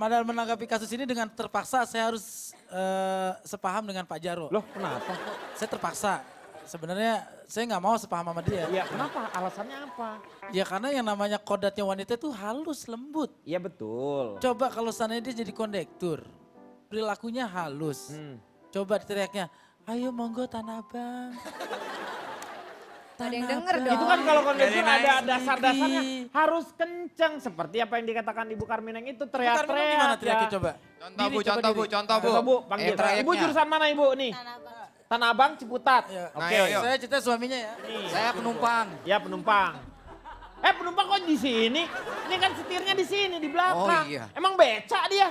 menanggapi kasus ini dengan terpaksa saya harus sepaham dengan Pak Jarwo. Loh kenapa? Saya terpaksa. Sebenarnya saya nggak mau sepaham sama dia. Ya kenapa? Alasannya apa? Ya karena yang namanya kodratnya wanita itu halus, lembut. Iya betul. Coba kalau seandainya dia jadi kondektur, perilakunya halus. Coba teriaknya, ayo monggo Tanah Abang. Ada yang denger dong. Itu kan kalau kondektur Dari ada naik dasar-dasarnya sendiri. harus kenceng. Seperti apa yang dikatakan Ibu Karmineng itu Bukan, gimana teriak-teriak. teriaknya ya. coba? Contoh Diri, Bu, coba contoh diri. Bu, contoh Bu. Coba Bu, panggil. trayeknya. Ibu jurusan mana Ibu nih? Tanah Abang, Ciputat. Ya. Oke. Nah, ayo. Saya cerita suaminya ya. Nih. Saya penumpang. Ya penumpang. Penumpang kok di sini? Ini kan setirnya di sini, di belakang. Oh, iya. Emang becak dia?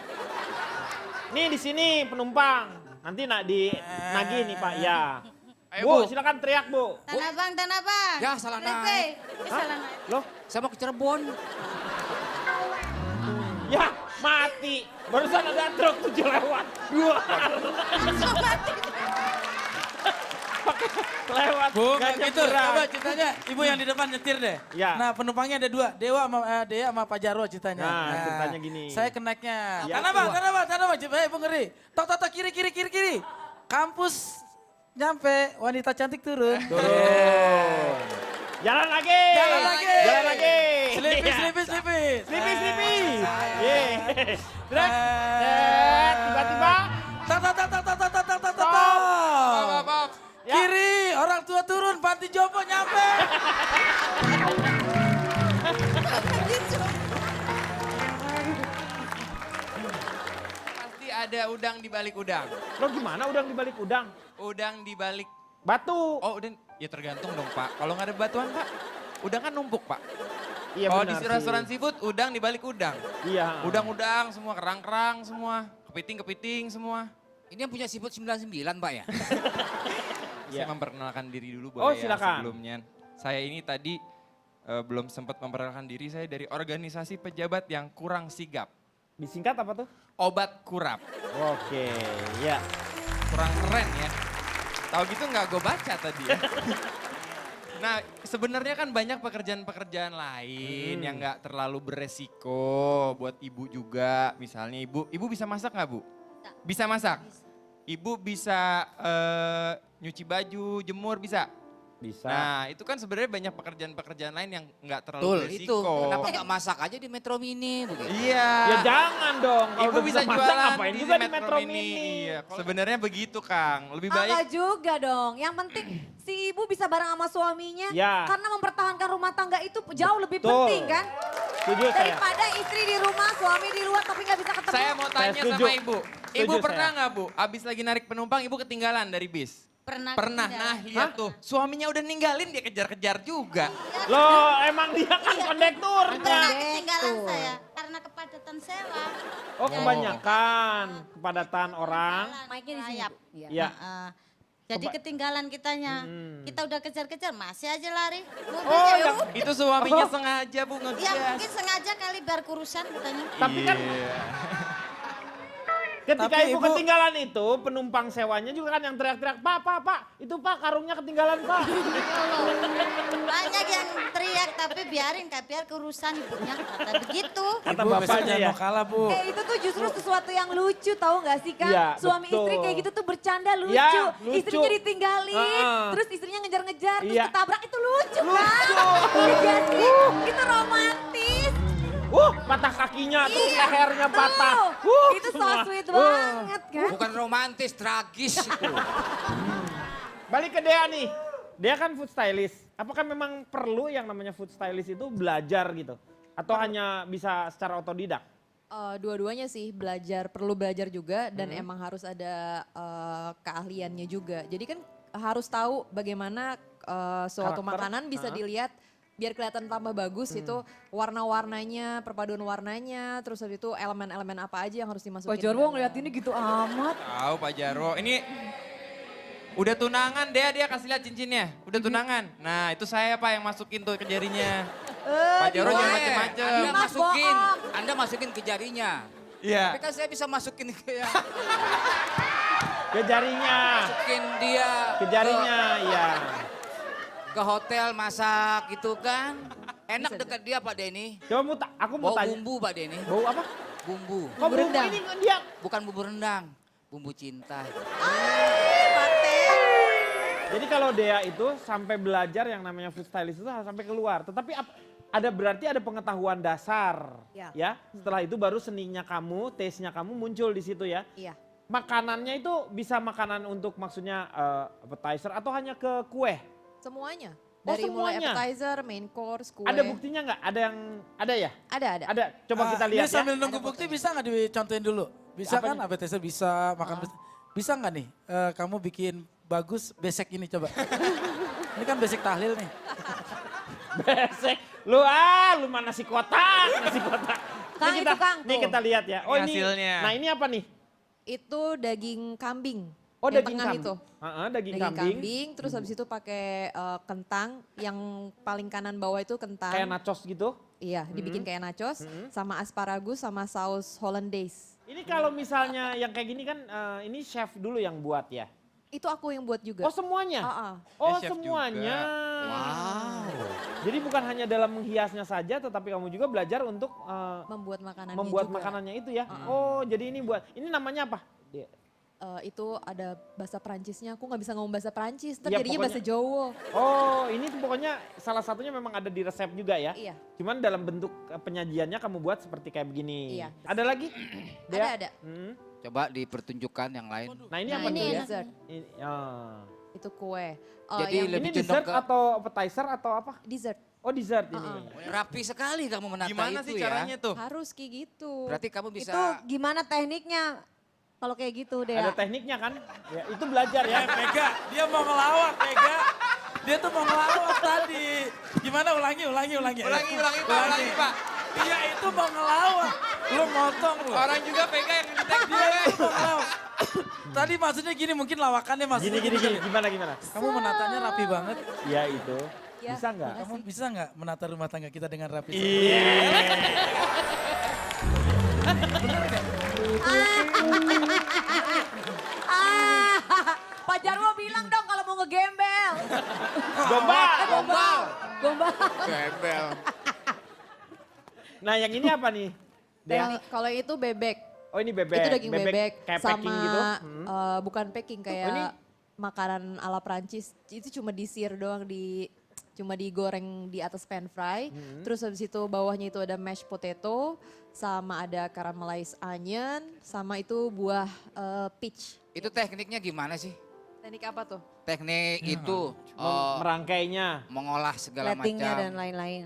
Nih di sini penumpang. Nanti di nagih nih Pak, ya. Ayo, Bu, Bu. silakan teriak Bu. Tanah Abang. Ya, salah naik. Salah naik. Loh, Saya mau ke Cirebon. ya mati. Barusan ada truk 7 lewat. Dua. Lewat. Bu, nggak nggak gitu. nyebrang. Coba ceritanya, ibu yang di depan nyetir deh. Ya. Nah penumpangnya ada dua, Dea sama Pak Jarwo ceritanya. Nah, ceritanya gini. Saya keneknya. Ya, Tanah Bang, coba ibu ngeri. Tok, kiri. Kampus nyampe, wanita cantik turun. Turun. Jalan lagi. Jalan lagi. Jalan lagi. Selipis. Selipis. Trek. Tiba-tiba. Tok. Maaf. Ya. Kiri, orang tua turun, panti jompo nyampe. Pasti ada udang di balik udang. Lo gimana udang di balik udang? Udang di balik. Batu. Oh, udang. Ya tergantung dong, Pak. Kalau nggak ada batuan, Pak. Udang kan numpuk, Pak. Iya Kalau di benar sih. restoran seafood, udang di balik udang. Iya. Udang-udang semua, kerang-kerang semua. Kepiting semua. Ini yang punya siput 99 Pak ya? Iya. Saya memperkenalkan diri dulu Oh, boleh ya silakan. sebelumnya. Saya ini tadi belum sempat memperkenalkan diri saya dari organisasi pejabat yang kurang sigap. Disingkat apa tuh? Obat kurap. Oke, ya. Kurang keren ya. Tahu gitu nggak gue baca tadi ya. Nah sebenarnya kan banyak pekerjaan-pekerjaan lain yang nggak terlalu beresiko buat ibu juga. Misalnya ibu bisa masak nggak Bu? Bisa masak? Ibu bisa nyuci baju, jemur bisa? Bisa. Nah itu kan sebenarnya banyak pekerjaan-pekerjaan lain yang nggak terlalu Betul, beresiko. itu. Kenapa nggak masak aja di Metro Mini begitu? Iya. Ya jangan dong. Kalau Ibu udah bisa masak, jualan ngapain juga di Metro Mini. Iya, sebenarnya begitu Kang. Lebih baik. Enggak juga dong. Yang penting si ibu bisa bareng sama suaminya. Ya. Karena mempertahankan rumah tangga itu jauh lebih Betul. penting kan. Setuju saya. Daripada istri di rumah, suami di luar tapi nggak bisa ketemu. Saya mau tanya setuju. sama ibu. Ibu Setuju pernah saya. nggak Bu, abis lagi narik penumpang ibu ketinggalan dari bis? Pernah. Pernah, nah lihat tuh. Suaminya udah ninggalin dia kejar-kejar juga. Loh emang dia kan kondekturnya. Pernah ketinggalan saya karena kepadatan sewa. Oh kebanyakan kepadatan orang. Mic-nya di sini. Rayap. Bu. Iya. Ya. Jadi ketinggalan kitanya. Kita udah kejar-kejar masih aja lari. Oh, Mobilnya yang- udah. Itu suaminya sengaja Bu Ya ngegas. mungkin sengaja kali biar kurusan katanya. Tapi kan Iya. ketika Tapi ibu Ibu- ketinggalan itu penumpang sewanya juga kan yang teriak-teriak, Pak, itu Pak karungnya ketinggalan Pak. Banyak yang teriak tapi biarin Kak, biar kurusan ibunya kata begitu. Kata Ibu besok bapaknya jangan ya. mau kalah Bu. Itu tuh justru sesuatu yang lucu tahu nggak sih Kak? Iya, Suami betul. istri kayak gitu tuh bercanda lucu. Ya, lucu. Istrinya ditinggalin, Heeh. terus istrinya ngejar-ngejar, terus Iya. ketabrak itu lucu kan? Iya nggak sih? Itu romantis. Patah kakinya, terus Iya, lehernya betul. patah. Itu so semua. sweet banget kan? Bukan romantis, tragis itu. Balik ke Dea nih. Dea kan food stylist. Apakah memang perlu yang namanya food stylist itu belajar gitu? Atau hanya bisa secara otodidak? Dua-duanya sih perlu belajar juga dan emang harus ada keahliannya juga. Jadi kan harus tahu bagaimana suatu Karakter, makanan bisa dilihat biar kelihatan tambah bagus itu warna-warnanya, perpaduan warnanya, terus habis itu elemen-elemen apa aja yang harus dimasukin. Pak Jarwo ngeliat ini gitu amat. Tahu Pak Jarwo, ini udah tunangan dia kasih lihat cincinnya. Udah tunangan. Nah itu saya Pak yang masukin tuh ke jarinya. Pak Jarwo jangan Boleh, macem-macem. Anda Mas, masukin, bohong. Anda masukin ke jarinya. Iya. Tapi kan saya bisa masukin ke Ke jarinya, masukin dia ke jarinya, iya. ke hotel masak gitu kan. Enak dekat dia Pak Denny. Coba aku mau Bau tanya. bumbu Pak Denny. Bau apa? Bumbu. Kok bumbu rendang. ini dia Bukan bumbu rendang. Bumbu cinta. Jadi kalau Dea itu sampai belajar yang namanya food stylist itu harus sampai keluar. Tetapi berarti ada pengetahuan dasar, Ya. ya. Setelah itu baru seninya kamu, taste-nya kamu muncul di situ ya. Iya. Makanannya itu bisa makanan untuk maksudnya appetizer atau hanya ke kue? Semuanya. Oh, Dari mulai semuanya? appetizer, main course, kue. Ada buktinya nggak? Ada yang ada ya? Ada. Ada. Coba kita lihat Ini sambil ya. nunggu bukti bisa nggak dicontohin dulu? Bisa Apa kan appetizer bisa, makan bisa nggak nih kamu bikin bagus besek ini coba. Ini kan besek tahlil nih. Besek. Lu mah nasi kotak. Kang, itu Kang, Nih tuh. kita lihat ya. Oh Ini ini. hasilnya. Nah ini apa nih? Itu daging kambing. Oh yang daging tengah kambing. itu. Daging Daging kambing. kambing, terus habis itu pakai kentang, yang paling kanan bawah itu kentang. Kayak nachos gitu. Iya, dibikin kayak nachos, sama asparagus, sama saus hollandaise. Ini kalau misalnya yang kayak gini kan ini chef dulu yang buat ya. Itu aku yang buat juga. Oh semuanya? Ah. Oh chef semuanya. juga. Wow. Jadi bukan hanya dalam menghiasnya saja tetapi kamu juga belajar untuk Membuat makanannya membuat juga. makanannya itu ya. Oh jadi ini namanya apa? Itu ada bahasa Perancisnya, aku nggak bisa ngomong bahasa Perancis, ntar Ya, jadinya bahasa Jawa. Oh ini tuh pokoknya salah satunya memang ada di resep juga ya. Iya. Cuman dalam bentuk penyajiannya kamu buat seperti kayak begini. Iya. Ada lagi? Dea? Ada. Hmm. Coba dipertunjukkan yang lain. Nah ini Nah, apa ini tuh? dessert. Ini, ah. Itu kue. Jadi Yang lebih Ini condong dessert ke- atau appetizer atau apa? dessert. Oh dessert ini. Rapi sekali kamu menata Gimana itu sih ya. caranya tuh? Harus kayak gitu. Berarti kamu bisa Itu gimana tekniknya? Kalau kayak gitu deh. Ada tekniknya kan? Ya, itu belajar ya. Mega, dia mau ngelawak Mega. Dia tuh mau ngelawak tadi. Gimana ulangi. Ulangi Pak. Dia itu mau ngelawak. Lu motong lu. Orang juga pegang yang ngetek Dia itu mau ngelawak. Tadi maksudnya gini mungkin lawakannya maksudnya Gini, gimana? Kamu menatanya rapi banget. Ya itu. Ya, Bisa nggak? Kamu bisa nggak menata rumah tangga kita dengan rapi? Pak Jarwo bilang dong kalau mau ngegembel. Gombal. Gombal. gembel. Nah yang ini apa nih? Dea? Kalau itu bebek. Oh ini bebek. Itu daging bebek, kayak sama packing gitu. bukan packing kayak ini? makanan ala Prancis. Itu cuma di-sear doang, cuma digoreng di atas pan fry. Terus habis itu bawahnya itu ada mashed potato, sama ada caramelized onion, sama itu buah peach. Itu tekniknya gimana sih? Teknik apa tuh? Teknik itu Merangkainya. mengolah segala Platingnya macam. dan lain-lain.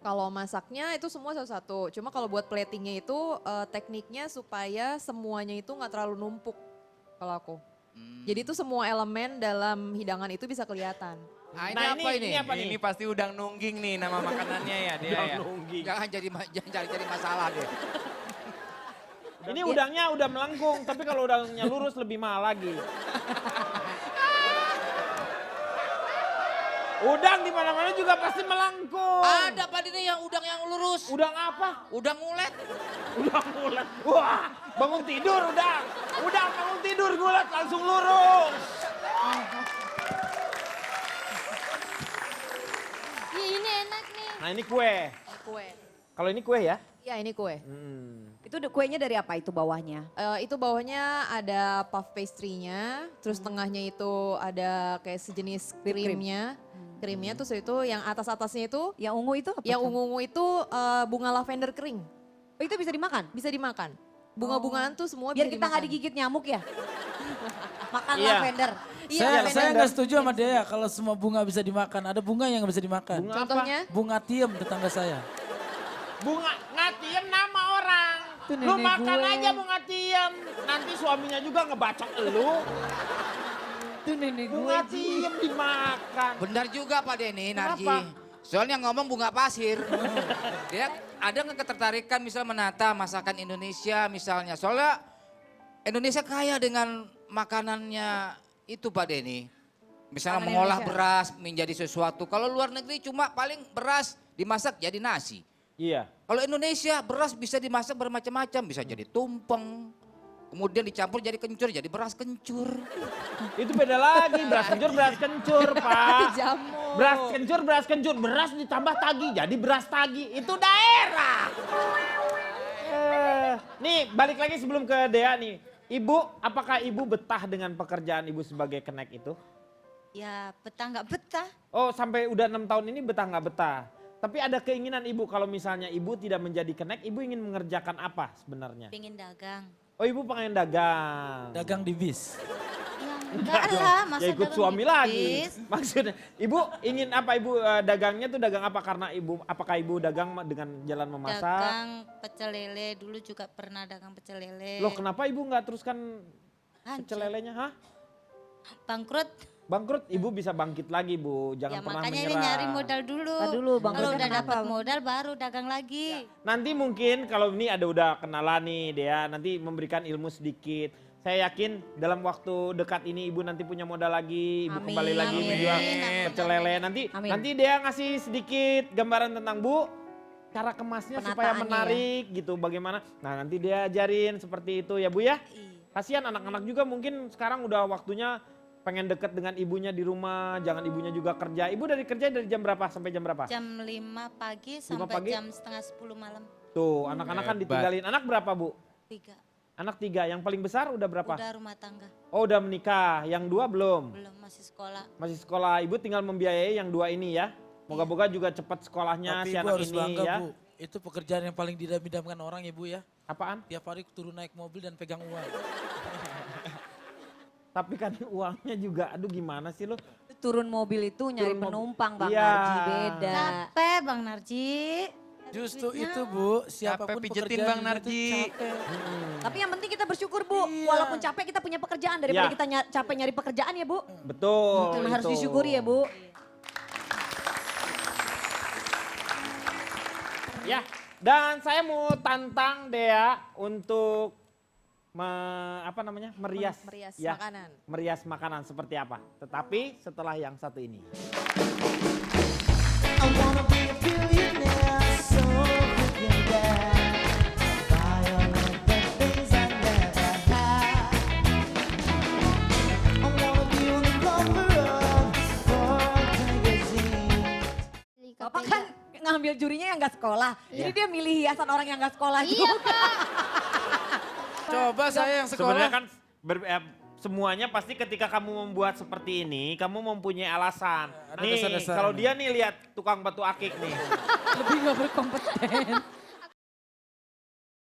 Kalau masaknya itu semua satu-satu. Cuma kalau buat platingnya itu tekniknya supaya semuanya itu nggak terlalu numpuk kalau aku. Jadi itu semua elemen dalam hidangan itu bisa kelihatan. Nah, ini Nah, apa ini? apa nih? Ini pasti udang nungging nih nama makanannya ya dia ya. Nungging. Jangan jadi masalah deh. Ini udangnya udah melengkung, tapi kalau udangnya lurus lebih mahal lagi. Udang di mana-mana juga pasti melengkung. Ada Pak ini yang udang yang lurus. Udang apa? Udang ngulet. Udang gulat. Wah, bangun tidur udang. Udang bangun tidur gulat langsung lurus. Ini enak nih. Nah ini kue. Kue. Kalau ini kue ya? Iya ini kue. Itu kuenya dari apa itu bawahnya? Itu bawahnya ada puff pastry-nya, terus tengahnya itu ada kayak sejenis krimnya. Krimnya terus itu yang atas-atasnya itu, Yang ungu itu apa? yang Kang? ungu-ungu itu bunga lavender kering. Oh, itu bisa dimakan? Bisa dimakan. Bunga-bungaan tuh semua Biar bisa kita nggak dimakan. digigit nyamuk ya? Makan Iya. lavender. Iya, Saya lavender. nggak setuju sama dia kalau semua bunga bisa dimakan. Ada bunga yang nggak bisa dimakan. Bunga Contohnya? Bunga tiem tetangga saya. Bunga ngatiem nama orang. Itu Lu nenek makan gue. aja bunga tiem. Nanti suaminya juga ngebacok elu. Itu nenek Bunga tiem dimakan. Benar juga Pak Denny, Narji. Kenapa? Soalnya ngomong bunga pasir. Dia ada nggak ketertarikan misal menata masakan Indonesia misalnya. Soalnya Indonesia kaya dengan makanannya itu Pak Denny. Misalnya Makanan mengolah Indonesia. beras menjadi sesuatu. Kalau luar negeri cuma paling beras dimasak jadi nasi. Iya. Kalau Indonesia beras bisa dimasak bermacam-macam. Bisa jadi tumpeng. Kemudian dicampur jadi kencur, jadi beras kencur. Itu beda lagi, beras kencur, Pak. Jamu. Beras kencur, beras ditambah tagi, jadi beras tagi. Itu daerah. Nih balik lagi sebelum ke Dea nih. Ibu, apakah ibu betah dengan pekerjaan ibu sebagai kenek itu? Ya betah nggak betah. Oh sampai udah 6 tahun ini betah nggak betah? Tapi ada keinginan ibu kalau misalnya ibu tidak menjadi kenek, ibu ingin mengerjakan apa sebenarnya? Pingin dagang. Oh ibu pengen dagang. Dagang di bis. Ya enggak lah, masa Ya ikut dagang suami di lagi. bis? Maksudnya, ibu ingin apa ibu dagangnya tuh dagang apa? Karena ibu, apakah ibu dagang dengan jalan memasak? Dagang pecel lele, dulu juga pernah dagang pecel lele. Loh kenapa ibu nggak teruskan Hancur. pecel lelenya? Hah? Bangkrut. Bangkrut, ibu bisa bangkit lagi bu. Jangan Ya pernah makanya ini menyerah. nyari modal dulu. Dulu, Kalau bangkrutnya udah kenapa? dapat modal baru dagang lagi. Nanti mungkin kalau ini ada udah kenalan nih Dea, nanti memberikan ilmu sedikit. Saya yakin dalam waktu dekat ini ibu nanti punya modal lagi, ibu Amin. kembali lagi Amin. menjual Amin. pecel lele. Nanti Amin. nanti Dea ngasih sedikit gambaran tentang Bu, cara kemasnya supaya Penataannya menarik gitu bagaimana. Nah nanti dia ajarin seperti itu ya Bu ya. Iya. Kasihan anak-anak juga mungkin sekarang udah waktunya pengen deket dengan ibunya di rumah, jangan ibunya juga kerja. Ibu dari kerja dari jam berapa sampai jam berapa? Jam 5 pagi sampai pagi? jam setengah 10 malam. Tuh anak-anak kan Hebat. ditinggalin. Anak berapa Bu? 3. Anak 3, yang paling besar udah berapa? Udah rumah tangga. Oh udah menikah, yang 2 belum? Belum, masih sekolah. Masih sekolah, ibu tinggal membiayai yang 2 ini ya. Moga-moga juga cepat sekolahnya Tapi si ibu anak harus ini bangga ya. bu. Itu pekerjaan yang paling didam-idamkan orang ya bu ya. Apaan? Tiap hari turun naik mobil dan pegang uang. Tapi kan uangnya juga, aduh gimana sih lo? Turun mobil itu nyari Turun mobil. penumpang Bang Iya. Narji beda. Capek Bang Narji. Justru itu bu, siapapun pijetin pekerjaan Bang dunia itu Narji. capek. Tapi yang penting kita bersyukur Bu, Iya. walaupun capek kita punya pekerjaan daripada Iya. kita capek nyari pekerjaan ya Bu. Betul. Harus itu. disyukuri ya Bu. Ya, dan saya mau tantang Dea untuk merias, Merias ya, makanan. merias makanan seperti apa. Tetapi setelah yang satu ini. I wanna be a billionaire, so freaking bad. Buy all of the things I never had. I wanna be on the cover of Forbes magazine. Bapak kan ngambil jurinya yang gak sekolah. Jadi dia milih hiasan orang yang gak sekolah Iya juga. Kak. Coba saya yang Sebenarnya sekolah. kan semuanya pasti ketika kamu membuat seperti ini, kamu mempunyai alasan. Ada Nih, dasar-dasarnya. kalau dia nih lihat tukang batu akik nih. Lebih gak berkompeten.